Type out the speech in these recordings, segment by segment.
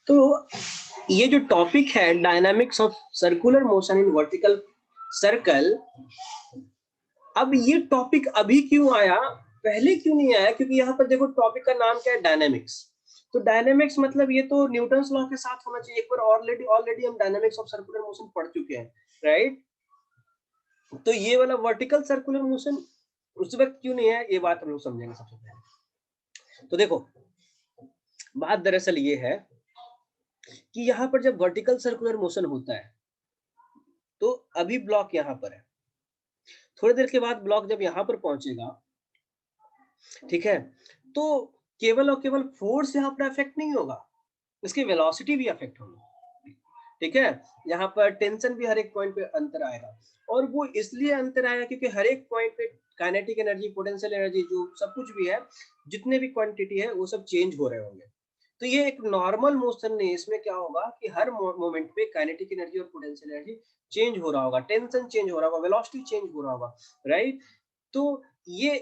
तो ये जो टॉपिक है dynamics of circular motion in vertical circle, अब ये टॉपिक अभी क्यों आया, पहले क्यों नहीं आया? क्योंकि यहाँ पर देखो टॉपिक का नाम क्या है, डायनामिक्स। तो डायनामिक्स मतलब ये तो न्यूटन्स लॉ के साथ होना चाहिए। एक बार ऑलरेडी हम डायनामिक्स ऑफ सर्कुलर मोशन पढ़ चुके हैं, राइट? तो ये वाला वर्टिकल सर्कुलर मोशन उस वक्त क्यों नहीं है, ये बात हम लोग समझेंगे सबसे पहले। तो देखो बात दरअसल ये है कि यहाँ पर जब वर्टिकल सर्कुलर मोशन होता है तो अभी ब्लॉक यहाँ पर है, थोड़ी देर के बाद ब्लॉक जब यहाँ पर पहुंचेगा, ठीक है, तो केवल और केवल फोर्स यहाँ पर अफेक्ट नहीं होगा, इसकी वेलोसिटी भी अफेक्ट होगी, ठीक है। यहाँ पर टेंशन भी हर एक पॉइंट पे अंतर आएगा, और वो इसलिए अंतर आएगा क्योंकि हर एक पॉइंट पे काइनेटिक एनर्जी, पोटेंशियल एनर्जी, जो सब कुछ भी है, जितने भी क्वांटिटी है वो सब चेंज हो रहे होंगे। तो ये एक नॉर्मल मोशन नहीं, इसमें क्या होगा कि हर मोमेंट पे काइनेटिक एनर्जी और पोटेंशियल एनर्जी चेंज हो रहा होगा, टेंशन चेंज हो रहा होगा, वेलोसिटी चेंज हो रहा होगा, राइट? तो ये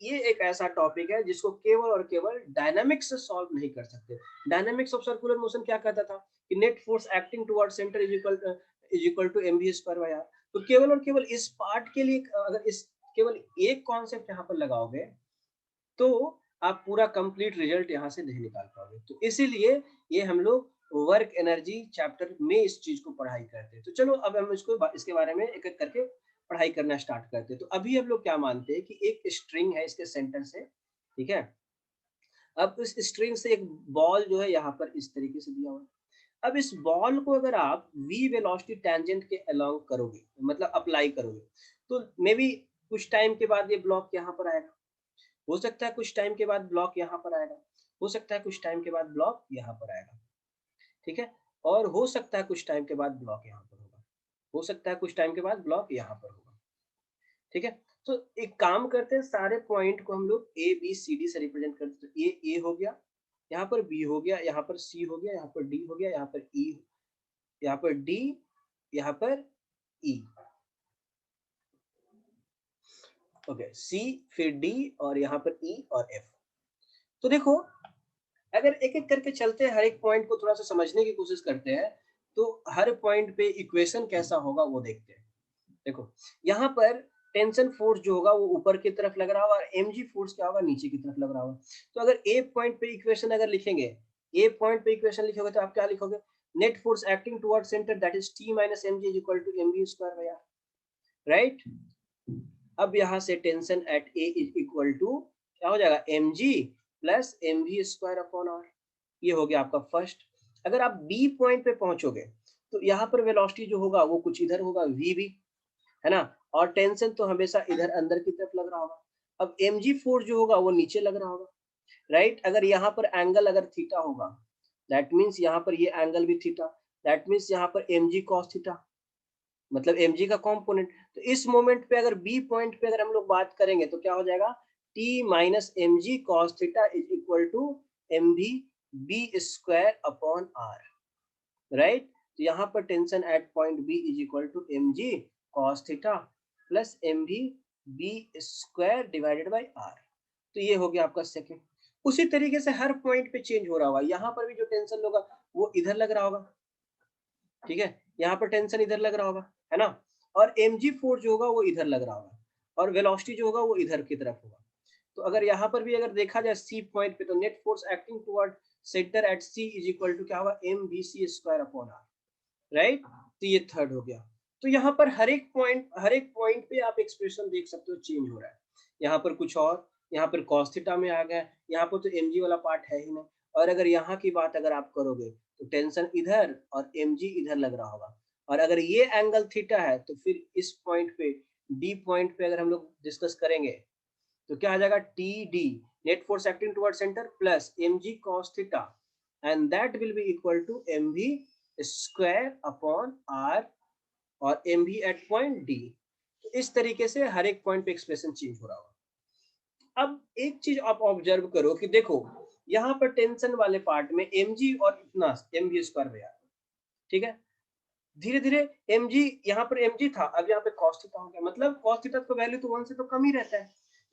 एक ऐसा टॉपिक है जिसको केवल और केवल डायनामिक्स से सॉल्व नहीं कर सकते। डायनामिक्स ऑफ सर्कुलर मोशन क्या कहता था कि net force acting toward centre is equal to mv square by r। तो केवल और केवल इस पार्ट के लिए अगर इस केवल एक कॉन्सेप्ट यहाँ पर लगाओगे तो आप पूरा कंप्लीट रिजल्ट यहाँ से नहीं निकाल पाओगे। तो इसीलिए ये हम लोग वर्क एनर्जी चैप्टर में इस चीज को पढ़ाई करते हैं। तो चलो अब हम इसके बारे में एक एक करके पढ़ाई करना स्टार्ट करते हैं। तो अभी हम लोग क्या मानते हैं कि एक स्ट्रिंग है इसके सेंटर से, ठीक है। अब इस स्ट्रिंग से एक बॉल जो है यहाँ पर इस तरीके से दिया हुआ है। अब इस बॉल को अगर आप v वेलोसिटी टेंजेंट के अलोंग करोगे, मतलब अप्लाई करोगे, तो मे बी कुछ टाइम के बाद ये ब्लॉक यहाँ पर आएगा, हो सकता है कुछ टाइम के बाद ब्लॉक यहाँ पर आएगा, हो सकता है कुछ टाइम के बाद ब्लॉक यहाँ पर आएगा, ठीक है, और हो सकता है कुछ टाइम के बाद ब्लॉक यहाँ पर होगा, हो सकता है कुछ टाइम के बाद ब्लॉक यहाँ पर होगा, ठीक है। तो एक काम करते हैं, सारे पॉइंट को हम लोग ए बी सी डी से रिप्रेजेंट करते हैं। तो ए हो गया, यहाँ पर बी हो गया, यहाँ पर सी हो गया, यहाँ पर डी हो गया, यहाँ पर ई, यहाँ पर डी, यहाँ पर ई, ओके, सी फिर डी और यहाँ पर ई और एफ। तो देखो अगर एक एक करके चलते हैं, हर एक पॉइंट को थोड़ा सा समझने की कोशिश करते हैं, तो हर पॉइंट पे इक्वेशन कैसा होगा वो देखते हैं। देखो यहाँ पर टेंशन फोर्स जो होगा वो ऊपर की तरफ लग रहा होगा, और mg फोर्स क्या होगा, नीचे की तरफ लग रहा होगा। तो अगर ए पॉइंट पे इक्वेशन अगर लिखेंगे, ए पॉइंट पे इक्वेशन लिखोगे तो आप क्या लिखोगे, net force acting toward centre that is t minus mg is equal to mv square by r, right? अब यहाँ से tension at A is equal to क्या हो जाएगा, mg plus mv square upon r। ये हो गया आपका फर्स्ट। अगर आप बी पॉइंट पे पहुंचोगे तो यहाँ पर वेलोसिटी जो होगा वो कुछ इधर होगा, vb, है ना, और टेंशन तो हमेशा इधर अंदर की तरफ लग रहा होगा। अब mg फोर्स जो होगा वो नीचे लग रहा होगा, राइट? अगर यहाँ पर एंगल अगर थीटा होगा, दैट मीन्स यहाँ पर ये एंगल भी थीटा, दैट मीन्स यहाँ पर mg cos थीटा, मतलब mg का कंपोनेंट। तो इस मोमेंट पे अगर बी पॉइंट पे अगर हम लोग बात करेंगे तो क्या हो जाएगा, t minus mg cos theta is equal to mv b square upon r, right? तो यहाँ पर tension at point B is equal to mg cos theta plus mv b square divided by r। तो ये हो गया आपका second. उसी तरीके से हर पॉइंट पे चेंज हो रहा होगा, यहाँ पर भी जो टेंशन होगा वो इधर लग रहा होगा, ठीक है, यहाँ पर टेंशन इधर लग रहा होगा, है ना, और mg फोर्स जो होगा वो इधर लग रहा होगा, और वेलोसिटी जो होगा वो इधर की तरफ होगा। तो अगर यहाँ पर भी अगर देखा जाए सी पॉइंट पे, तो net force acting toward centre at C is equal to क्या होगा, mvc square upon r, right? तो ये थर्ड हो गया। तो यहाँ पर हर एक पॉइंट पे आप एक्सप्रेशन देख सकते हो चेंज हो रहा है। यहाँ पर कुछ और, यहाँ पर cos थीटा में आ गया, यहाँ पर तो mg वाला पार्ट है ही नहीं। और अगर यहाँ की बात अगर आप करोगे तो टेंशन इधर और mg इधर लग रहा होगा, और अगर ये एंगल थीटा है तो फिर इस पॉइंट पे डी पॉइंट पे अगर हम लोग डिस्कस करेंगे तो क्या आ जाएगा, T D, net force acting toward centre plus mg cos theta, and that will be equal to mv square upon r और mv एट पॉइंट डी। तो इस तरीके से हर एक पॉइंट पे एक्सप्रेशन चेंज हो रहा होगा। अब एक चीज आप ऑब्जर्व करो कि देखो यहाँ पर टेंशन वाले पार्ट में mg और इतना mv स्क्वायर में, ठीक है, धीरे धीरे mg, यहाँ पर mg था, अब यहाँ पे cos थीटा हो गया, मतलब cos थीटा का वैल्यू तो 1 से तो कम ही रहता है,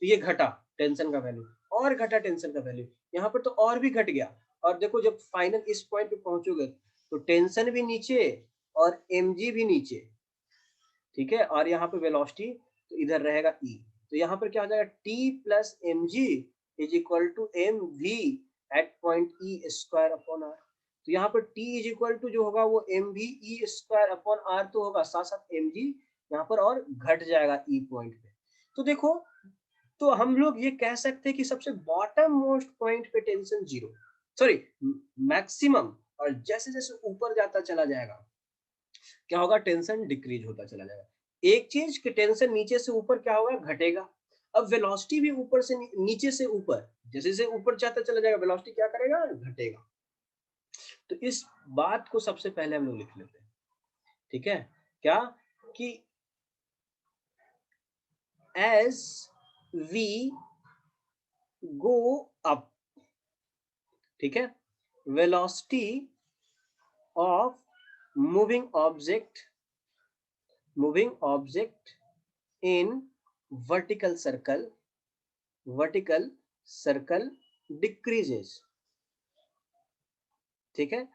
तो ये घटा टेंशन का वैल्यू, और घटा टेंशन का वैल्यू, यहाँ पर तो और भी घट गया, और देखो जब फाइनल इस पॉइंट पे पहुंचोगे तो टेंशन भी नीचे और mg भी नीचे, ठीक है, और यहाँ पे वेलोसिटी तो इधर रहेगा e, तो यहाँ पर क्या हो जाएगा t plus mg is equal to mv at point e square upon r। तो यहाँ पर t इज इक्वल टू जो होगा वो mv e square upon r तो होगा, साथ साथ mg यहाँ पर और घट जाएगा e पॉइंट पे। तो देखो, तो हम लोग ये कह सकते हैं कि सबसे बॉटम मोस्ट पॉइंट पे टेंशन जीरो, सॉरी मैक्सिमम, और जैसे जैसे ऊपर जाता चला जाएगा क्या होगा, टेंशन डिक्रीज होता चला जाएगा। एक चीज कि टेंशन नीचे से ऊपर क्या होगा, घटेगा। अब वेलोसिटी भी ऊपर से नीचे से ऊपर, जैसे जैसे ऊपर जाता चला जाएगा वेलोसिटी क्या करेगा, घटेगा। तो इस बात को सबसे पहले हम लोग लिख लेते हैं, ठीक है, क्या कि as we go up, ठीक है, velocity of moving object in vertical circle decreases, ठीक है,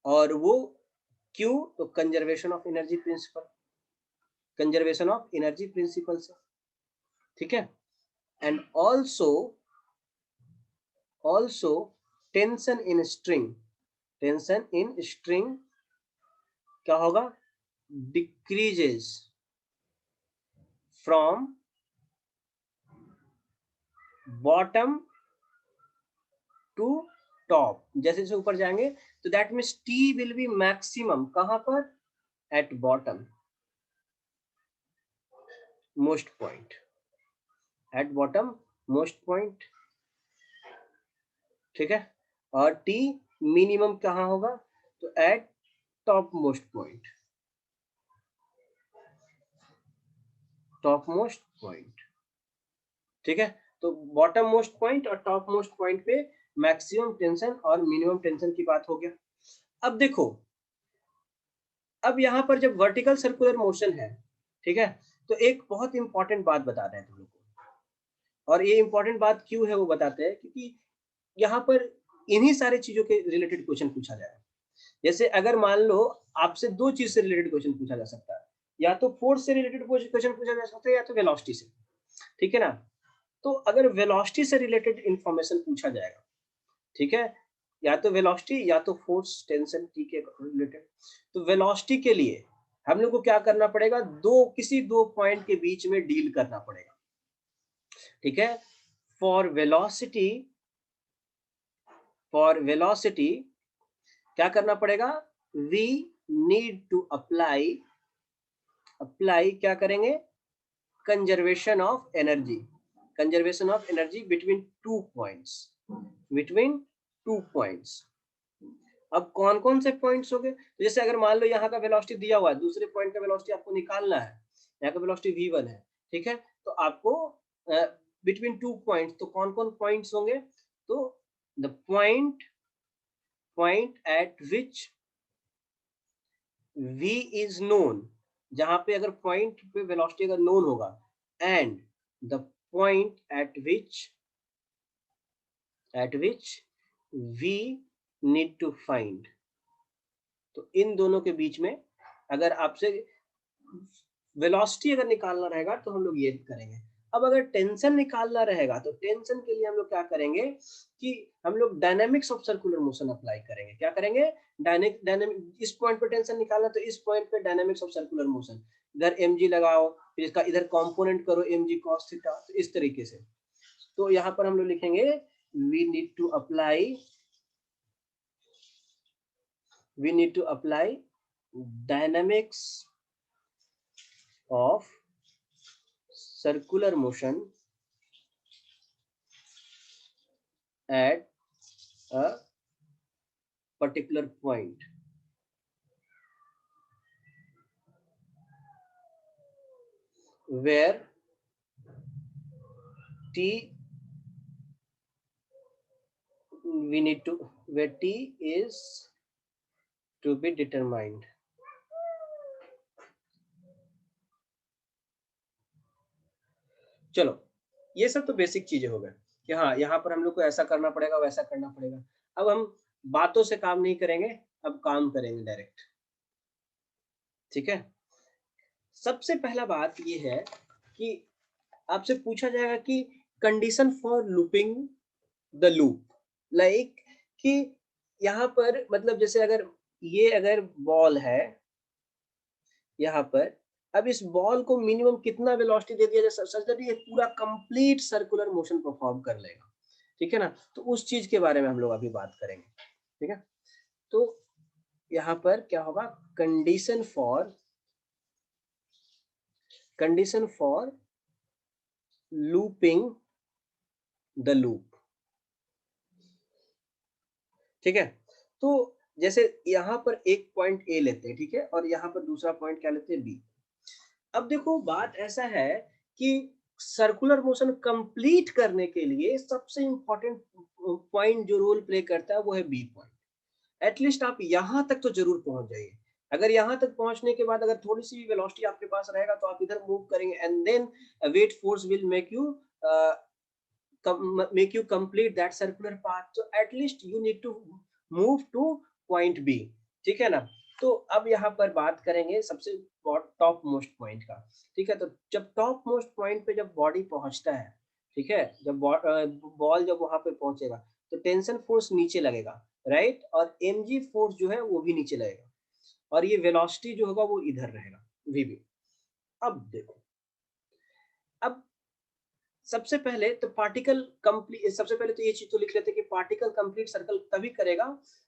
और वो क्यों, तो कंजर्वेशन ऑफ एनर्जी प्रिंसिपल से, ठीक है, and also tension in string क्या होगा, decreases from bottom to top, जैसे जैसे ऊपर जाएंगे तो that means T will be maximum कहां पर, at bottom most point, at bottom most point, ठीक है, और टी मिनिमम कहां होगा, तो एट टॉप मोस्ट पॉइंट, ठीक है। तो बॉटम मोस्ट पॉइंट और टॉप मोस्ट पॉइंट पे मैक्सिमम टेंशन और मिनिमम टेंशन की बात हो गया। अब देखो, अब यहाँ पर जब वर्टिकल सर्कुलर मोशन है, ठीक है, तो एक बहुत इंपॉर्टेंट बात बता रहे हैं तुम लोग को, और ये इंपॉर्टेंट बात क्यों है वो बताते हैं, क्योंकि यहाँ पर इन्हीं सारी चीजों के रिलेटेड क्वेश्चन पूछा जाए। जैसे अगर मान लो आपसे दो चीज से रिलेटेड क्वेश्चन पूछा जा सकता है, या तो फोर्स से रिलेटेड क्वेश्चन पूछा जा सकता है, या तो वेलोसिटी से, ठीक है ना। तो अगर वेलोसिटी से रिलेटेड इंफॉर्मेशन पूछा जाएगा, ठीक है, या तो वेलोसिटी या तो फोर्स टेंशन टी के रिलेटेड, तो वेलोसिटी के लिए हम लोग को क्या करना पड़ेगा, किसी दो पॉइंट के बीच में डील करना पड़ेगा, ठीक है। फॉर वेलोसिटी क्या करना पड़ेगा, वी नीड टू अप्लाई क्या करेंगे, conservation of energy between two points. अब कौन कौन से पॉइंट्स हो गए, तो जैसे अगर मान लो यहाँ का वेलोसिटी दिया हुआ है, दूसरे पॉइंट का वेलोसिटी आपको निकालना है, यहाँ का वेलोसिटी v1 है, ठीक है, तो आपको बिटवीन टू पॉइंट्स, तो कौन कौन पॉइंट्स होंगे, तो the point at which v is known, जहां पे अगर पॉइंट पे वेलोसिटी अगर नोन होगा, and the point at which v need to find, तो इन दोनों के बीच में अगर आपसे वेलोसिटी अगर निकालना रहेगा तो हम लोग ये करेंगे। अब अगर टेंशन निकालना रहेगा तो टेंशन के लिए हम लोग क्या करेंगे कि हम लोग dynamics of circular motion apply करेंगे। क्या करेंगे, डायनेमिक, इस पॉइंट पे टेंशन निकालना तो इस पॉइंट पे डायनामिक्स ऑफ सर्कुलर मोशन, इधर mg लगाओ, फिर इसका इधर कंपोनेंट करो mg cos थीटा, तो इस तरीके से। तो यहाँ पर हम लोग लिखेंगे we need to apply dynamics of circular motion at a particular point where t is to be determined। चलो, ये सब तो बेसिक चीजें हो गए कि हाँ यहाँ पर हम लोग को ऐसा करना पड़ेगा, वैसा करना पड़ेगा। अब हम बातों से काम नहीं करेंगे, अब काम करेंगे डायरेक्ट। ठीक है, सबसे पहला बात ये है कि आपसे पूछा जाएगा कि condition for looping the loop, like कि यहाँ पर मतलब जैसे अगर ये अगर बॉल है यहाँ पर, अब इस बॉल को मिनिमम कितना वेलोसिटी दे दिया जाए सच दैट ये पूरा कंप्लीट सर्कुलर मोशन परफॉर्म कर लेगा। ठीक है ना, तो उस चीज के बारे में हम लोग अभी बात करेंगे। ठीक है, तो यहाँ पर क्या होगा, condition for looping the loop. ठीक है, तो जैसे यहाँ पर एक पॉइंट ए लेते हैं, ठीक है, और यहाँ पर दूसरा पॉइंट क्या लेते हैं, बी। अब देखो बात ऐसा है कि सर्कुलर मोशन कंप्लीट करने के लिए सबसे इंपॉर्टेंट पॉइंट जो रोल प्ले करता है वो है बी पॉइंट। एटलीस्ट आप यहाँ तक तो जरूर पहुंच जाइए। अगर यहाँ तक पहुंचने के बाद अगर थोड़ी सी वेलोसिटी आपके पास रहेगा तो आप इधर मूव करेंगे and then weight force will make you complete that circular path, so at least you need to move to point B। ठीक है ना, तो अब यहाँ पर बात करेंगे सबसे टॉप मोस्ट पॉइंट का। ठीक है, तो जब टॉप मोस्ट पॉइंट पे जब बॉडी पहुंचता है, ठीक है, जब बॉल जब वहां पे पहुंचेगा तो टेंशन फोर्स नीचे लगेगा, राइट, और mg फोर्स जो है वो भी नीचे लगेगा, और ये वेलोसिटी जो होगा वो इधर रहेगा, vb। अब देखो, अब सबसे पहले तो पार्टिकल कंप्लीट, सबसे पहले तो ये चीज तो लिख लेते हैं कि पार्टिकल कंप्लीट सर्कल तभी करेगा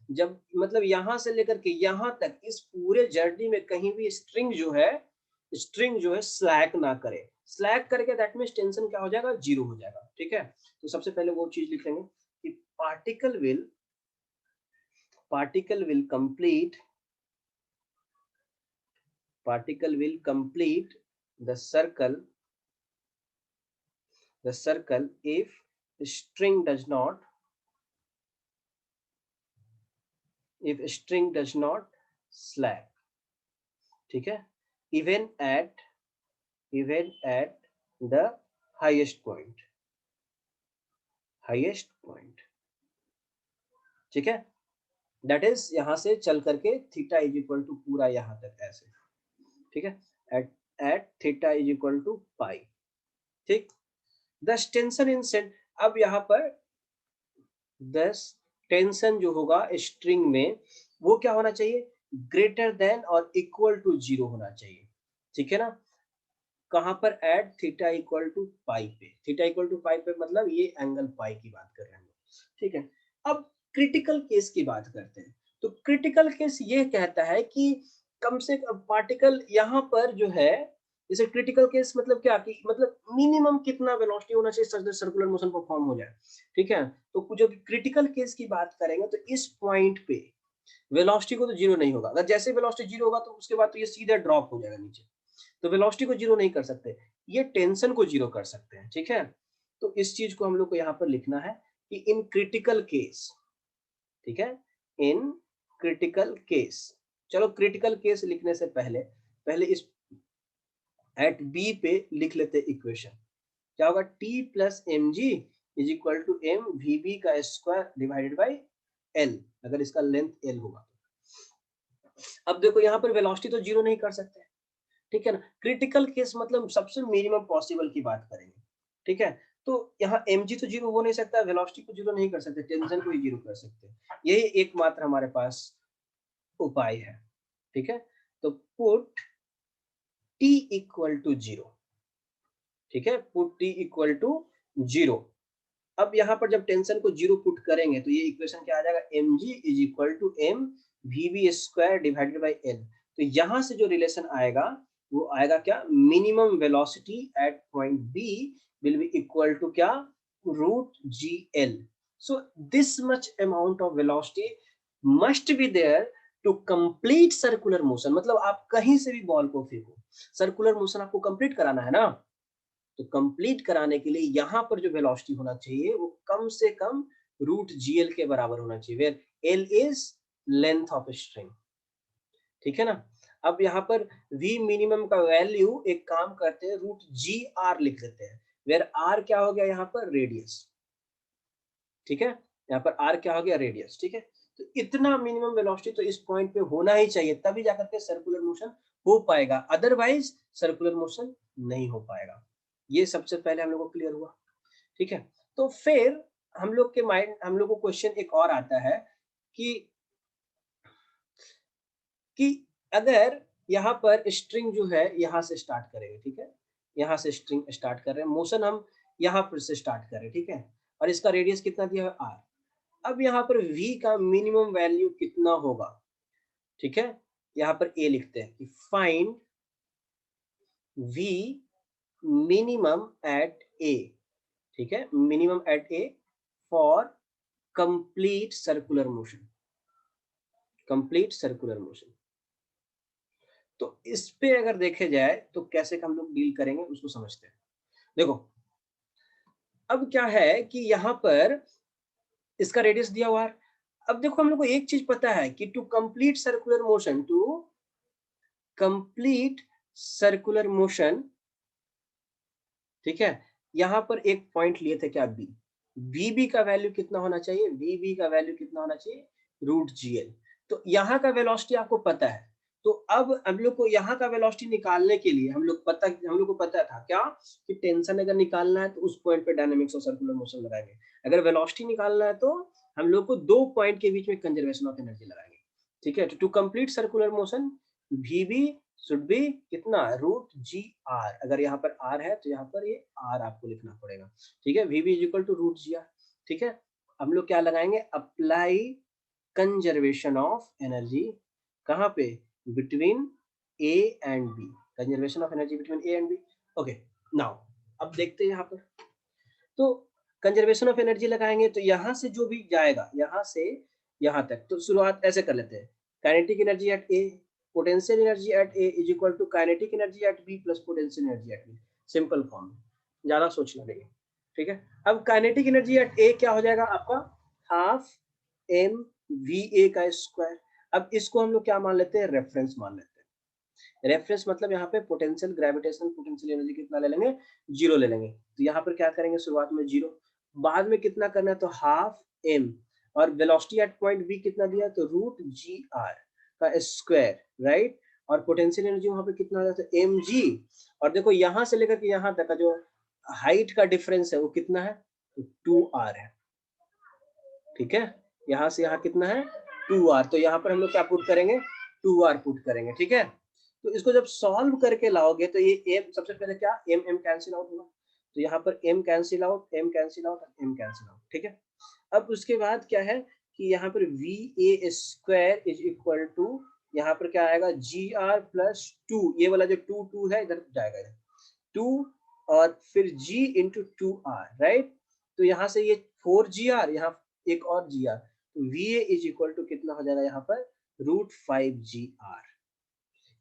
जब मतलब यहां से लेकर के यहां तक इस पूरे जर्नी में कहीं भी स्ट्रिंग जो है स्लैक ना करे। स्लैक करके दैट मींस टेंशन क्या हो जाएगा, जीरो हो जाएगा। ठीक है, तो सबसे पहले वो चीज लिख लेंगे कि particle will complete the circle if string does not slack। ठीक है, even at the highest point। ठीक है, दैट इज यहां से चल करके थीटा इज इक्वल टू पूरा यहां तक ऐसे। ठीक है, at theta is equal to pi. ठीक, दस टेंशन इन सेट। अब यहाँ पर 10 टेंशन जो होगा स्ट्रिंग में वो क्या होना चाहिए, ग्रेटर देन और इक्वल टू जीरो होना चाहिए। ठीक है ना, कहां पर, एट थीटा इक्वल टू पाई पे। थीटा इक्वल टू पाई पे मतलब ये एंगल पाई की बात कर रहे हैं। ठीक है, अब क्रिटिकल केस की बात करते हैं। तो क्रिटिकल केस ये कहता है कि कम से कम पार्टिकल यहाँ पर जो है, जैसे क्रिटिकल केस मतलब क्या कि मतलब मिनिमम कितना वेलोसिटी होना चाहिए सर्कुलर मोशन परफॉर्म हो जाए। ठीक है, तो जो क्रिटिकल केस की बात करेंगे तो इस पॉइंट पे वेलोसिटी को तो जीरो नहीं होगा। अगर जैसे वेलोसिटी जीरो होगा तो उसके बाद तो ये सीधा ड्रॉप हो जाएगा नीचे, तो वेलोसिटी को जीरो नहीं कर सकते, ये टेंशन को जीरो कर सकते हैं। ठीक है, तो इस चीज को हम लोग को यहाँ पर लिखना है कि इन क्रिटिकल केस। ठीक है, इन क्रिटिकल केस। चलो क्रिटिकल केस लिखने से पहले पहले इस एट बी पे लिख लेते इक्वेशन। क्या होगा, T plus M G is equal to M V B का स्क्वायर डिवाइडेड बाई एल, अगर इसका लेंथ एल होगा। अब देखो यहाँ पर वेलोसिटी तो जीरो नहीं कर सकते। ठीक है ना, क्रिटिकल केस मतलब सबसे मिनिमम पॉसिबल की बात करेंगे। ठीक है, तो यहाँ mg तो जीरो हो नहीं सकता, वेलोसिटी को जीरो नहीं कर सकते, टेंशन को ही जीरो कर सकते, यही एकमात्र हमारे पास उपाय है। ठीक है, तो put t equal to zero. ठीक है, put t equal to zero. अब यहाँ पर जब टेंशन को जीरो पुट करेंगे तो ये इक्वेशन क्या आ जाएगा, mg is equal to m vb square divided by l। तो यहाँ से जो रिलेशन आएगा वो आएगा क्या, minimum velocity at point b will be equal to क्या, root gl। So this much amount of velocity must be there to complete circular motion. मतलब आप कहीं से भी बॉल को फेंको, सर्कुलर मोशन आपको कंप्लीट कराना है ना, तो कंप्लीट कराने के लिए यहाँ पर जो वेलोसिटी होना चाहिए वो कम से कम रूट जीएल के बराबर होना चाहिए, where L is length of string. ठीक है ना, अब यहाँ पर v मिनिमम का वैल्यू एक काम करते हैं, रूट जी आर लिख देते हैं, वेयर आर क्या हो गया यहाँ पर, रेडियस। ठीक है, यहाँ पर आर क्या हो गया, रेडियस। ठीक है, तो इतना मिनिमम वेलोसिटी तो इस पॉइंट पे होना ही चाहिए, तभी जाकर के सर्कुलर मोशन हो पाएगा, अदरवाइज सर्कुलर मोशन नहीं हो पाएगा। ये सबसे पहले हम लोग को क्लियर हुआ, ठीक है। तो फिर हम लोग को क्वेश्चन एक और आता है कि कि अगर यहाँ पर स्ट्रिंग जो है यहाँ से स्टार्ट करेंगे, ठीक है, यहाँ से स्ट्रिंग स्टार्ट कर रहे हैं, मोशन हम यहाँ पर से स्टार्ट कर रहे हैं, ठीक है, और इसका रेडियस कितना दिया है r। अब यहाँ पर v का मिनिमम वैल्यू कितना होगा, ठीक है, यहाँ पर a लिखते हैं कि find v minimum at a, ठीक है, minimum at a for complete circular motion, complete circular motion. तो इस पे अगर देखे जाए तो कैसे हम लोग डील करेंगे उसको समझते हैं। देखो अब क्या है कि यहाँ पर इसका रेडियस दिया हुआ है। अब देखो हम लोग को एक चीज पता है कि to complete circular motion, to complete circular motion, ठीक है, यहाँ पर एक पॉइंट लिए थे क्या बी, वीबी का वैल्यू कितना होना चाहिए, वीबी का वैल्यू कितना होना चाहिए रूट जीएल। तो यहाँ का वेलोसिटी आपको पता है, तो अब हम लोग को यहाँ का वेलोसिटी निकालने के लिए हम लोग को पता था क्या कि टेंशन अगर निकालना है तो उस पॉइंट पे डायनामिक्स और सर्कुलर मोशन लगाएंगे, अगर वेलोसिटी निकालना है तो हम लोग को दो पॉइंट के बीच में कंजर्वेशन ऑफ एनर्जी लगाएंगे, ठीक है। To complete circular motion v B should be कितना रूट जी आर, अगर यहाँ पर आर है तो यहाँ पर ये आर आपको लिखना पड़ेगा, ठीक है, VB is equal to root ji are, ठीक है। हम लोग क्या लगाएंगे, अप्लाई कंजर्वेशन ऑफ एनर्जी, कहाँ पे, between A and B, conservation of energy between A and B. Okay, now अब देखते हैं यहाँ पर, तो कंजर्वेशन ऑफ एनर्जी लगाएंगे तो यहाँ से जो भी जाएगा यहाँ से यहाँ तक, तो शुरुआत ऐसे कर लेते हैं, kinetic energy at A, potential energy at A is equal to kinetic energy at B plus potential energy at B, simple form, ज्यादा सोचना नहीं है, ठीक है। अब काइनेटिक एनर्जी एट ए क्या हो जाएगा आपका, हाफ एम वी ए का स्क्वायर। अब इसको हम लोग क्या मान लेते हैं, रेफरेंस मान लेते हैं। रेफरेंस मतलब यहाँ पे पोटेंशियल ग्रेविटेशनल पोटेंशियल एनर्जी कितना ले लेंगे, जीरो ले लेंगे, तो यहाँ पर क्या करेंगे, शुरुआत में जीरो, बाद में कितना करना है तो हाफ एम, और वेलोसिटी एट पॉइंट बी कितना दिया तो रूट जी आर का स्क्वायर, राइट, और पोटेंशियल एनर्जी वहां पे कितना आ जाता है एम जी, और देखो यहाँ से लेकर के यहाँ तक का जो हाइट का डिफरेंस है वो कितना है, तो टू आर है, ठीक है, यहाँ से यहाँ कितना है टू आर, तो यहाँ पर हम लोग क्या पुट करेंगे, टू आर पुट करेंगे, ठीक है। तो इसको जब सॉल्व करके लाओगे तो ये एम सबसे पहले क्या एम एम कैंसिल आउट होगा, तो यहाँ पर m cancel out, m cancel out, m cancel out, ठीक है। अब उसके बाद क्या है कि यहाँ पर v A square is equal to, यहाँ पर क्या आएगा जी आर प्लस टू, ये वाला जो टू टू है इधर जाएगा टू, और फिर g into two r, right, तो यहाँ से ये फोर जी आर, यहाँ एक और जी आर, तो v A is equal to कितना हो जाएगा यहाँ पर रूट फाइव जी आर,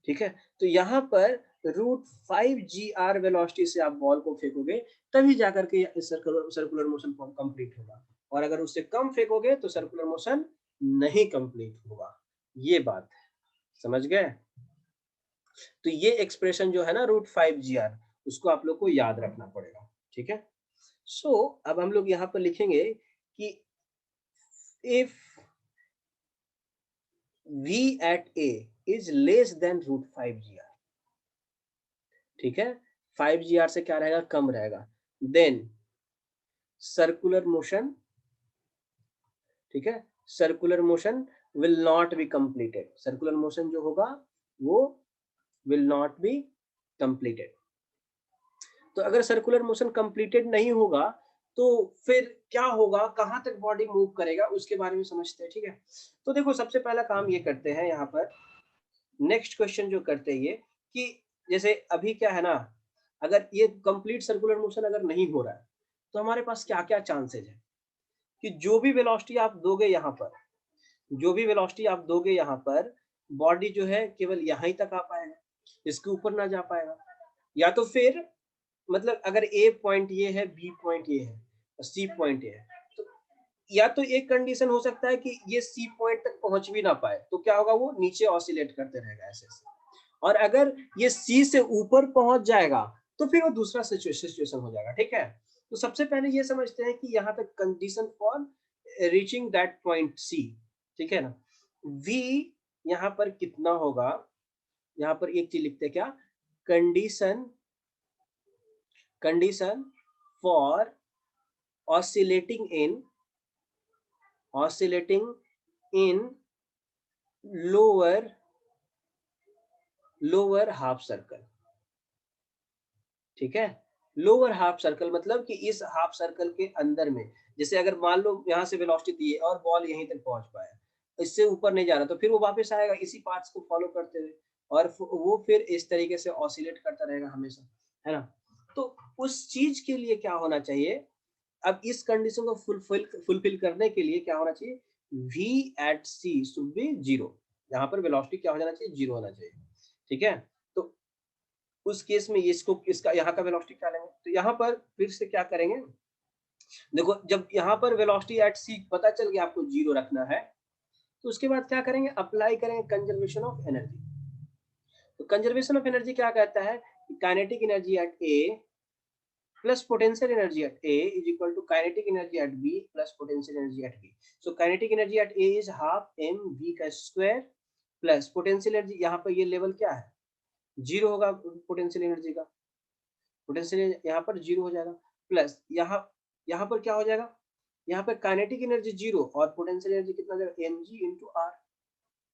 ठीक है। तो यहाँ पर root five g r velocity से आप बॉल को फेंकोगे तभी जाकर के सर्कुलर मोशन कंप्लीट होगा, और अगर उससे कम फेंकोगे तो सर्कुलर मोशन नहीं कंप्लीट होगा, ये बात है, समझ गए। तो ये एक्सप्रेशन जो है ना रूट फाइव जी आर, उसको आप लोग को याद रखना पड़ेगा, ठीक है। सो अब हम लोग यहाँ पर लिखेंगे कि if v at a is less than root five g are, ठीक है, फाइव जी आर से क्या रहेगा, कम रहेगा, देन सर्कुलर मोशन, ठीक है, circular motion will not be completed, circular motion जो होगा वो विल नॉट बी कंप्लीटेड। तो अगर सर्कुलर मोशन कंप्लीटेड नहीं होगा तो फिर क्या होगा, कहां तक बॉडी मूव करेगा उसके बारे में समझते हैं, ठीक है। तो देखो सबसे पहला काम ये करते हैं यहाँ पर, नेक्स्ट क्वेश्चन जो करते हैं ये कि जैसे अभी क्या है ना, अगर ये कंप्लीट सर्कुलर मोशन अगर नहीं हो रहा है तो हमारे पास क्या क्या चांसेस है कि जो भी वेलोसिटी आप दोगे यहाँ पर, जो भी वेलोसिटी आप दोगे यहाँ पर, बॉडी जो है केवल यहाँ ही तक आ पाएगा, इसके ऊपर ना जा पाएगा, या तो फिर मतलब अगर ए पॉइंट ये है, बी पॉइंट ये है, सी पॉइंट ये है, तो या तो एक कंडीशन हो सकता है कि ये सी पॉइंट तक पहुंच भी ना पाए, तो क्या होगा वो नीचे ऑसिलेट करते रहेगा ऐसे ऐसे, और अगर ये सी से ऊपर पहुंच जाएगा तो फिर वो दूसरा सिचुएशन हो जाएगा, ठीक है। तो सबसे पहले ये समझते हैं कि यहाँ तक condition for reaching that point C, ठीक है ना। v यहाँ पर कितना होगा, यहाँ पर एक चीज लिखते हैं क्या, condition, condition for oscillating in, oscillating in lower, lower half circle, ठीक है। लोअर हाफ सर्कल मतलब कि इस हाफ सर्कल के अंदर में, जैसे अगर मान लो यहाँ से वेलोसिटी दी है और बॉल यहीं तक पहुंच पाया, इससे ऊपर नहीं जा रहा, तो फिर वो वापस आएगा इसी पाथ्स को फॉलो करते हुए, और वो फिर इस तरीके से ऑसिलेट करता रहेगा हमेशा, है ना। तो उस चीज के लिए क्या होना चाहिए, अब इस कंडीशन को फुलफिल करने के लिए क्या होना चाहिए, v at c should be zero, यहाँ पर वेलोसिटी क्या हो जाना चाहिए, जीरो होना चाहिए, ठीक है। तो उस केस में इसको, इसका यहाँ का वेलोसिटी क्या लेंगे, तो यहाँ पर फिर से क्या करेंगे, देखो जब यहाँ पर वेलोसिटी एट c पता चल गया आपको जीरो रखना है, तो उसके बाद क्या करेंगे, अप्लाई करेंगे कंजर्वेशन ऑफ एनर्जी। तो कंजर्वेशन ऑफ एनर्जी क्या कहता है, kinetic energy at A plus potential energy at A is equal to kinetic energy at B plus potential energy at B. So kinetic energy at A is half mv का square plus potential energy, यहाँ पर ये level क्या है, zero होगा potential energy का, potential यहाँ पर जीरो हो जाएगा, प्लस यहाँ, यहाँ पर क्या हो जाएगा, यहाँ पर काइनेटिक एनर्जी जीरो और पोटेंशियल एनर्जी कितना हो जाएगा, mg into r,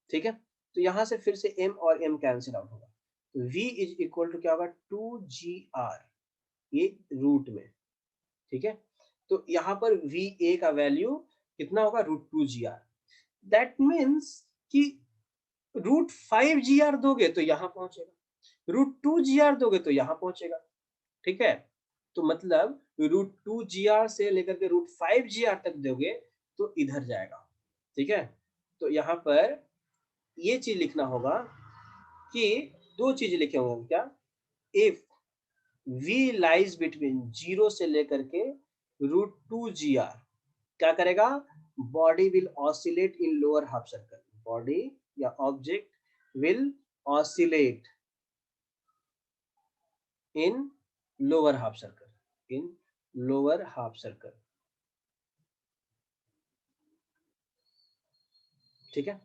ठीक है। तो यहाँ से फिर से m और m कैंसिल आउट होगा, तो v इज इक्वल टू क्या होगा, 2gr, ये रूट में, ठीक है। तो यहाँ पर va का वैल्यू कितना होगा, √2gr, दैट मीन्स कि √5gr दोगे तो यहाँ पहुंचेगा, √2gr दोगे तो यहाँ पहुंचेगा, ठीक है। तो मतलब √2gr से लेकर के √5gr तक दोगे तो इधर जाएगा, ठीक है। तो यहाँ पर ये चीज लिखना होगा कि दो चीज लिखे होंगे क्या, if v lies between zero से लेकर के √2gr, क्या करेगा, body will oscillate in lower half circle, body या object will oscillate in lower half circle, in lower half circle, ठीक है।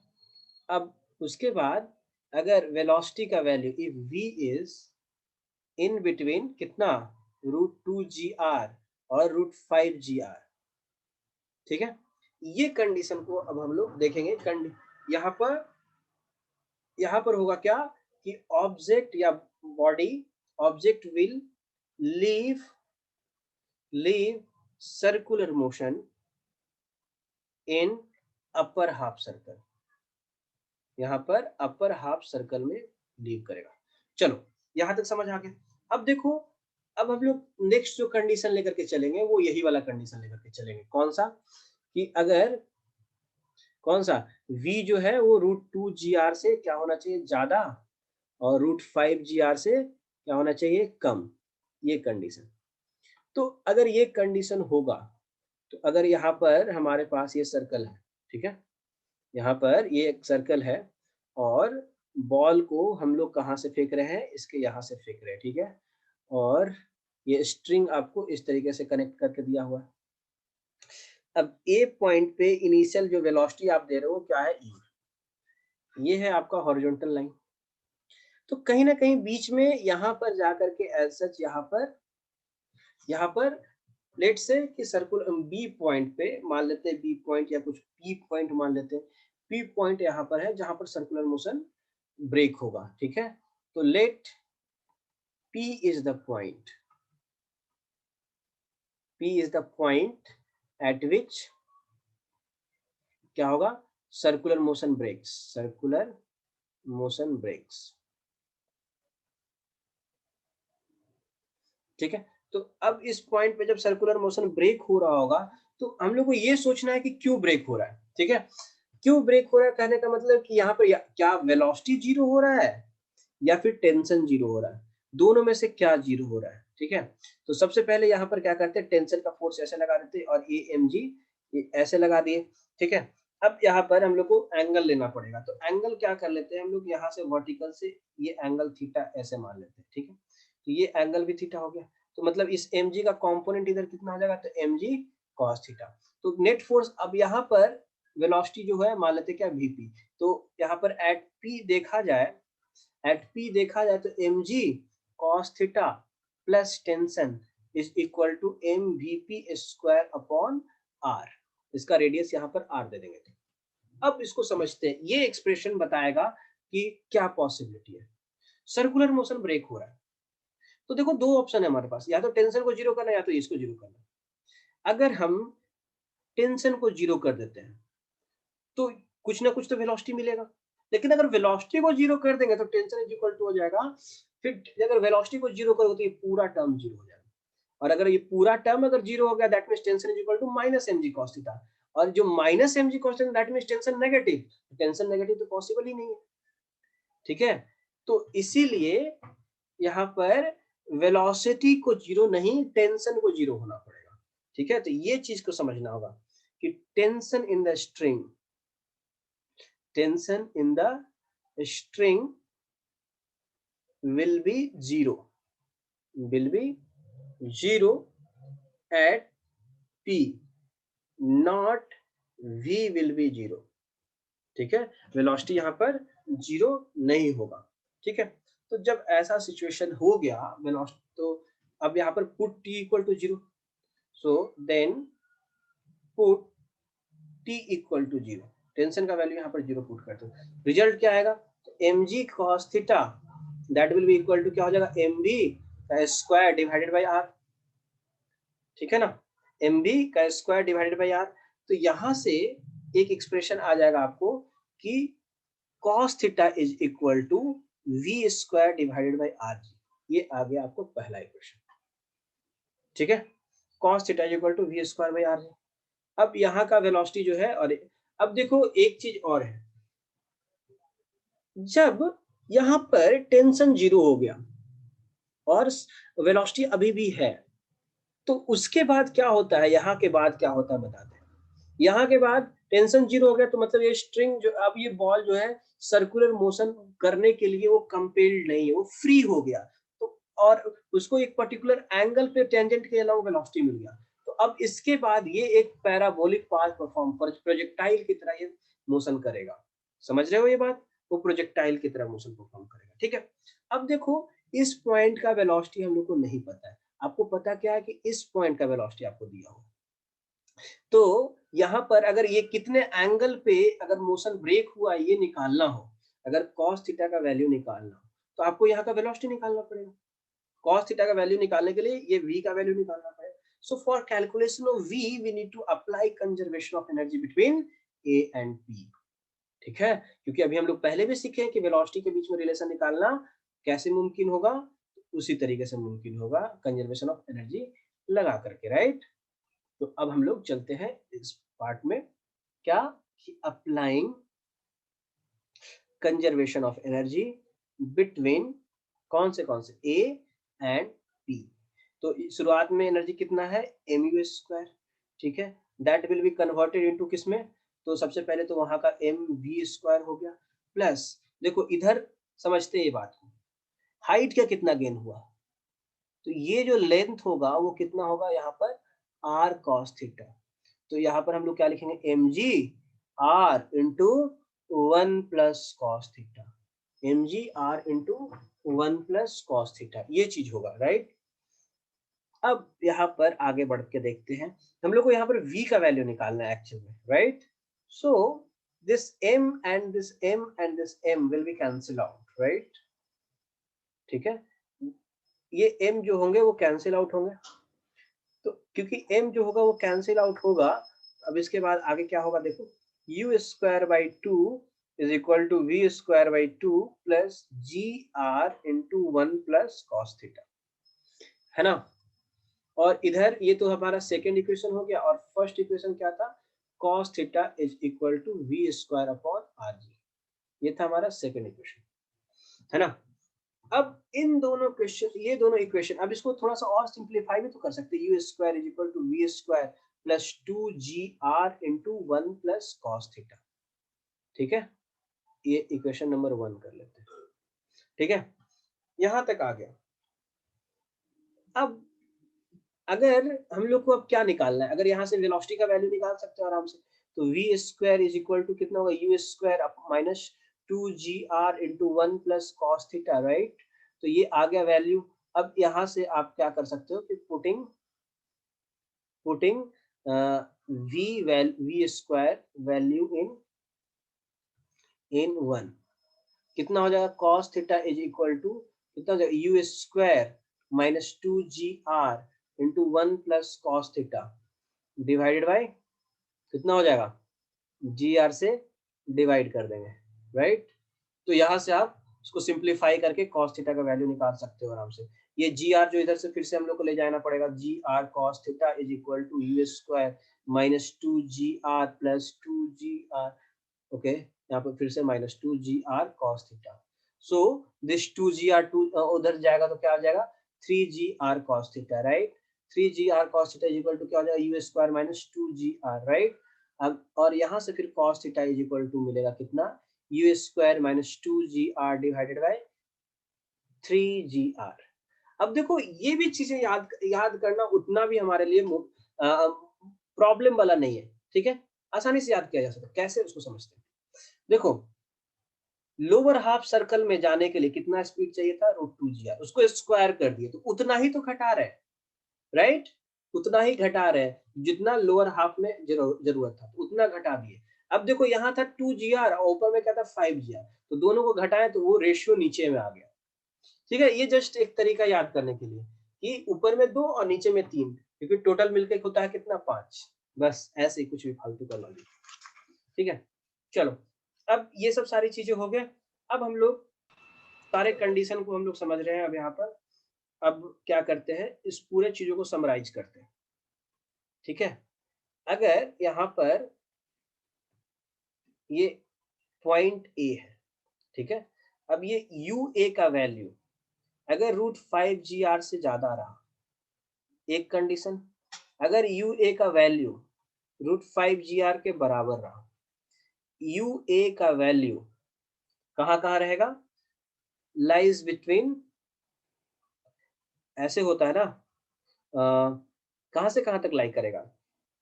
अब उसके बाद अगर वेलोसिटी का value if v is in between कितना, √2gr और √5gr, ठीक है। ये कंडीशन को अब हम लोग देखेंगे, यहाँ पर होगा क्या कि ऑब्जेक्ट या body, object will leave, leave circular motion in upper half circle, यहाँ पर अपर हाफ सर्कल में लीव करेगा। चलो यहाँ तक समझ आ गया। अब देखो, अब हम लोग नेक्स्ट जो कंडीशन लेकर के चलेंगे वो यही वाला कंडीशन लेकर के चलेंगे, कौन सा, कि अगर कौन सा, v जो है वो √2gr से क्या होना चाहिए, ज्यादा, और √5gr से क्या होना चाहिए, कम, ये कंडीशन। तो अगर ये कंडीशन होगा, तो अगर यहाँ पर हमारे पास ये सर्कल है, ठीक है, यहाँ पर ये एक सर्कल है, और बॉल को हम लोग कहाँ से फेंक रहे हैं, इसके यहाँ से फेंक रहे हैं, ठीक है, और ये स्ट्रिंग आपको इस तरीके से कनेक्ट करके दिया हुआ है। अब ए पॉइंट पे इनिशियल जो वेलोसिटी आप दे रहे हो क्या है, ई, ये है आपका हॉरिजॉन्टल लाइन। तो कहीं ना कहीं बीच में यहाँ पर जाकर के एज सच यहाँ पर लेट से कि सर्कुलर बी पॉइंट पे मान लेते हैं, बी पॉइंट या कुछ पी पॉइंट मान लेते हैं, पी पॉइंट यहाँ पर है जहां पर सर्कुलर मोशन ब्रेक होगा, ठीक है। तो let P is the point, P is the point at which क्या होगा, circular motion breaks, circular motion breaks, ठीक है। तो अब इस पॉइंट पे जब सर्कुलर मोशन ब्रेक हो रहा होगा, तो हम लोग को ये सोचना है कि क्यों ब्रेक हो रहा है, ठीक है। क्यों ब्रेक हो रहा है कहने का मतलब कि यहाँ पर क्या वेलोसिटी जीरो हो रहा है या फिर टेंशन जीरो हो रहा है, दोनों में से क्या जीरो हो रहा है, ठीक है। तो सबसे पहले यहाँ पर क्या करते हैं, टेंशन का फोर्स ऐसे लगा देते हैं और AMG ऐसे लगा दिए, ठीक है। अब यहाँ पर हम लोग को एंगल लेना पड़ेगा, तो एंगल क्या कर लेते हैं हम लोग, यहाँ से वर्टिकल से ये एंगल थीटा ऐसे मान लेते हैं, ठीक है। तो ये एंगल भी थीटा हो गया, तो मतलब इस mg का कंपोनेंट इधर कितना हो जाएगा, तो mg cos थीटा। तो नेट फोर्स अब यहाँ पर वेलोसिटी जो है मान लेते क्या vp, तो यहाँ पर एट p देखा जाए, तो mg cos theta plus tension is equal to mvp square upon r, इसका रेडियस यहाँ पर r दे देंगे। अब इसको समझते हैं, ये एक्सप्रेशन बताएगा कि क्या पॉसिबिलिटी है। सर्कुलर मोशन ब्रेक हो रहा है, तो देखो दो ऑप्शन है हमारे पास, या तो टेंशन को जीरो करना या तो इसको जीरो करना। अगर हम टेंशन को जीरो कर देते हैं तो कुछ ना कुछ तो वेलोसिटी मिलेगा, लेकिन अगर वेलोसिटी को जीरो कर देंगे तो टेंशन इज इक्वल टू हो जाएगा, फिर अगर वेलोसिटी को जीरो करोगे तो ये पूरा टर्म जीरो हो जाएगा, और अगर ये पूरा टर्म अगर जीरो हो गया that means tension is equal to minus mg cos theta, और जो minus mg cos theta that means tension negative, tension negative तो पॉसिबल ही नहीं है। ठीक है, तो इसीलिए यहाँ पर वेलोसिटी को जीरो नहीं, टेंशन को जीरो होना पड़ेगा। ठीक है, तो ये चीज को समझना होगा कि tension in the string, tension in the string will be zero, will be zero at p, not v will be zero। ठीक है, वेलोसिटी यहाँ पर जीरो नहीं होगा। ठीक है, तो जब ऐसा सिचुएशन हो गया वेलोसिटी, तो अब यहाँ पर put t equal to zero, so then put t equal to zero, tension का वैल्यू यहाँ पर जीरो पुट कर दो, रिजल्ट क्या आएगा, तो mg cos theta that will be equal to क्या हो जाएगा, mv का स्क्वायर डिवाइडेड बाय r। ठीक है ना, mv का स्क्वायर डिवाइडेड बाय r, तो यहाँ से एक एक्सप्रेशन आ जाएगा आपको कि cos theta is equal to v square divided by r, ये आ गया आपको पहला इक्वेशन। ठीक है, cos theta is equal to v square by r। अब यहाँ का वेलोसिटी जो है, और अब देखो एक चीज और है, जब यहाँ पर टेंशन जीरो हो गया और वेलोसिटी अभी भी है, तो उसके बाद क्या होता है, यहाँ के बाद क्या होता है बताते हैं। यहाँ के बाद टेंशन जीरो हो गया तो मतलब ये स्ट्रिंग जो, अब ये बॉल जो है सर्कुलर मोशन करने के लिए वो कंपेल्ड नहीं है, वो फ्री हो गया, तो और उसको एक पर्टिकुलर एंगल पे टेंजेंट के अलावा वेलोसिटी मिल गया, तो अब इसके बाद ये एक पैराबोलिक पाथ परफॉर्म कर, प्रोजेक्टाइल की तरह ये मोशन करेगा। समझ रहे हो ये बात, वो प्रोजेक्टाइल की तरह मोशन परफॉर्म करेगा। ठीक है, अब देखो इस पॉइंट का वेलोसिटी हम लोग को नहीं पता है, आपको पता क्या है कि इस पॉइंट का वेलोसिटी आपको दिया हो, तो यहाँ पर अगर ये कितने एंगल पे अगर मोशन ब्रेक हुआ ये निकालना हो, अगर cos थीटा का वैल्यू निकालना हो, तो आपको यहाँ का वेलोसिटी निकालना पड़ेगा। cos थीटा का वैल्यू निकालने के लिए ये v का वैल्यू निकालना पड़ेगा। So for calculation of v we need to apply conservation of energy between a and p। ठीक है, क्योंकि अभी हम लोग पहले भी सीखे हैं कि वेलोसिटी के बीच में रिलेशन निकालना कैसे मुमकिन होगा, उसी तरीके से मुमकिन होगा कंजर्वेशन ऑफ एनर्जी लगा करके, राइट। तो अब हम लोग चलते हैं इस पार्ट में, क्या कि applying conservation of energy between कौन से ए एंड पी। तो शुरुआत में एनर्जी कितना है, mu स्क्वायर। ठीक है, that will be converted into किस में, तो सबसे पहले तो वहां का mv स्क्वायर हो गया, प्लस देखो इधर समझते हैं ये बात को, हाइट का कितना गेन हुआ, तो ये जो लेंथ होगा वो कितना होगा यहाँ पर r cos थीटा, तो यहाँ पर हम लोग क्या लिखेंगे, mg r into one plus cos theta, mg r into one plus cos theta, ये चीज होगा, राइट। अब यहाँ पर आगे बढ़ के देखते हैं, हम लोग को यहाँ पर v का वैल्यू निकालना है एक्चुअल में, right. So this m and this m and this m will be cancel out, right. ठीक है, ये m जो होंगे वो कैंसिल आउट होंगे, तो क्योंकि m जो होगा वो कैंसिल आउट होगा, अब इसके बाद आगे क्या होगा देखो, u square by two is equal to v square by two plus g r into one plus cos theta, है ना। और इधर ये तो हमारा सेकेंड इक्वेशन हो गया, और फर्स्ट इक्वेशन क्या था, cos theta is equal to v square upon r g, ये था हमारा सेकेंड इक्वेशन, है ना। अब इन दोनों क्वेश्चन, ये दोनों इक्वेशन, अब इसको थोड़ा सा और सिंप्लीफाई भी तो कर सकते हैं, u square is equal to v square plus two g r into one plus cos theta. ठीक है, ये इक्वेशन नंबर वन कर लेते हैं। ठीक है, यहां तक आ गया। अब अगर हम लोग को अब क्या निकालना है, अगर यहाँ से वेलोसिटी का वैल्यू निकाल सकते हो आराम से, तो v square is equal to कितना होगा, u square minus 2gr into 1 plus cos theta, right. तो ये आ गया वैल्यू। अब यहाँ से आप क्या कर सकते हो कि putting v square value in 1, कितना हो जाएगा, cos theta is equal to कितना हो जाएगा, u square minus 2gr into 1 plus cos theta divided by कितना हो जाएगा, जी आर से डिवाइड कर देंगे, राइट। तो यहाँ से आप इसको सिंप्लीफाई करके कॉस थीटा का वैल्यू निकाल सकते हो आराम से। ये जी आर जो इधर से फिर से हम लोग को ले जाना पड़ेगा, G R cos theta is equal to U square minus 2gr plus 2gr, okay, यहाँ पर फिर से minus 2gr cos theta. So this 2gr to उधर जाएगा तो क्या आ जाएगा, 3gr cos theta, right. 3gr cos theta is equal to क्या हो जाएगा, u square minus 2gr, right. अब और यहाँ से फिर cos theta is equal to मिलेगा कितना, u square minus 2gr divided by 3gr। अब देखो ये भी चीजें याद करना उतना भी हमारे लिए प्रॉब्लम वाला नहीं है, ठीक है, आसानी से याद किया जा सकता है। कैसे उसको समझते हैं, देखो लोअर हाफ सर्कल में जाने के लिए कितना स्पीड चाहिए था, √2gr, उसको स्क्वायर कर दिए तो उतना ही तो घटा रहे हैं, राइट, उतना ही घटा रहे हैं जितना लोअर हाफ में जरूरत था, तो उतना घटा दिए। अब देखो यहाँ था 2gr और ऊपर में क्या था 5gr, तो दोनों को घटाएं तो वो रेशियो नीचे में आ गया, ठीक है। ये जस्ट एक तरीका याद करने के लिए कि ऊपर में 2 और नीचे में 3, क्योंकि टोटल मिलकर होता है कितना 5, बस ऐसे ही कुछ भी फालतू का लॉजिक, ठीक है। चलो अब ये सब सारी चीजें हो गए। अब हम लोग सारे कंडीशन को हम लोग समझ रहे हैं। अब यहाँ पर अब क्या करते हैं, इस पूरे चीजों को समराइज करते हैं, ठीक है। अगर यहाँ पर ये पॉइंट ए है, ठीक है, अब ये यू ए का वैल्यू अगर √5gr से ज्यादा रहा, एक कंडीशन, अगर यू ए का वैल्यू √5gr के बराबर रहा, यू ए का वैल्यू कहाँ कहाँ रहेगा, लाइज बिटवीन, ऐसे होता है ना, कहाँ से कहाँ तक लाई करेगा,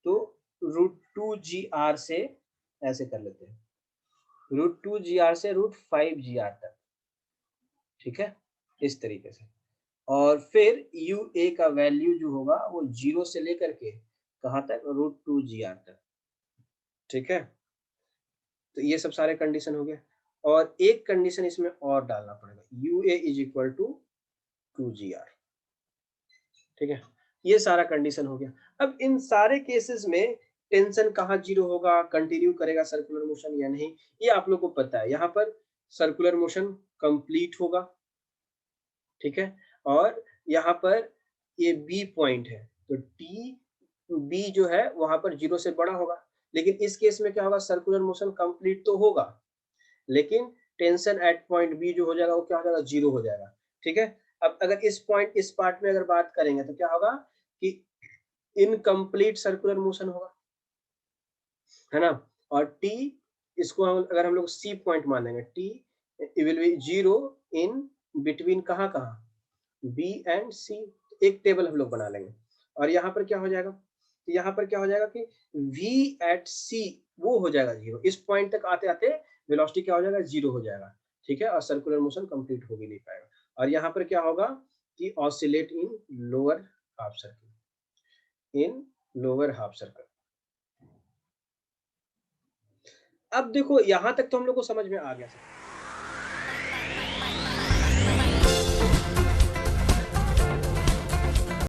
तो √2gr से, ऐसे कर लेते हैं, √2gr से √5gr तक, ठीक है, इस तरीके से। और फिर यू ए का वैल्यू जो होगा वो 0 से लेकर के कहाँ तक, √2gr तक, ठीक है। तो ये सब सारे कंडीशन हो गए, और एक कंडीशन इसमें और डालना पड़ेगा, u A is equal to 2gr, ठीक है। ये सारा कंडीशन हो गया। अब इन सारे केसेस में टेंशन कहाँ जीरो होगा, कंटिन्यू करेगा सर्कुलर मोशन या नहीं, ये आप लोग को पता है। यहाँ पर सर्कुलर मोशन कंप्लीट होगा, ठीक है, और यहाँ पर ये बी पॉइंट है, तो टी बी जो है वहां पर 0 से बड़ा होगा। लेकिन इस केस में क्या होगा, सर्कुलर मोशन कंप्लीट तो होगा, लेकिन टेंशन एट पॉइंट बी जो हो जाएगा वो क्या हो जाएगा, 0 हो जाएगा, ठीक है। अब अगर इस पॉइंट, इस पार्ट में अगर बात करेंगे तो क्या होगा कि इनकम्प्लीट सर्कुलर मोशन होगा, है ना। और टी, इसको हम अगर हम लोग सी पॉइंट मानेंगे, T will B 0 in between कहाँ कहाँ, बी एंड सी, एक टेबल हम लोग बना लेंगे। और यहाँ पर क्या हो जाएगा, तो यहाँ पर क्या हो जाएगा कि v एट सी वो हो जाएगा 0, इस पॉइंट तक आते आते वेलोसिटी क्या हो जाएगा, 0 हो जाएगा, ठीक है, और सर्कुलर मोशन कंप्लीट हो भी नहीं पाएगा। और यहाँ पर क्या होगा कि oscillate in lower half circle, in lower half circle. अब देखो यहाँ तक तो हम लोग को समझ में आ गया।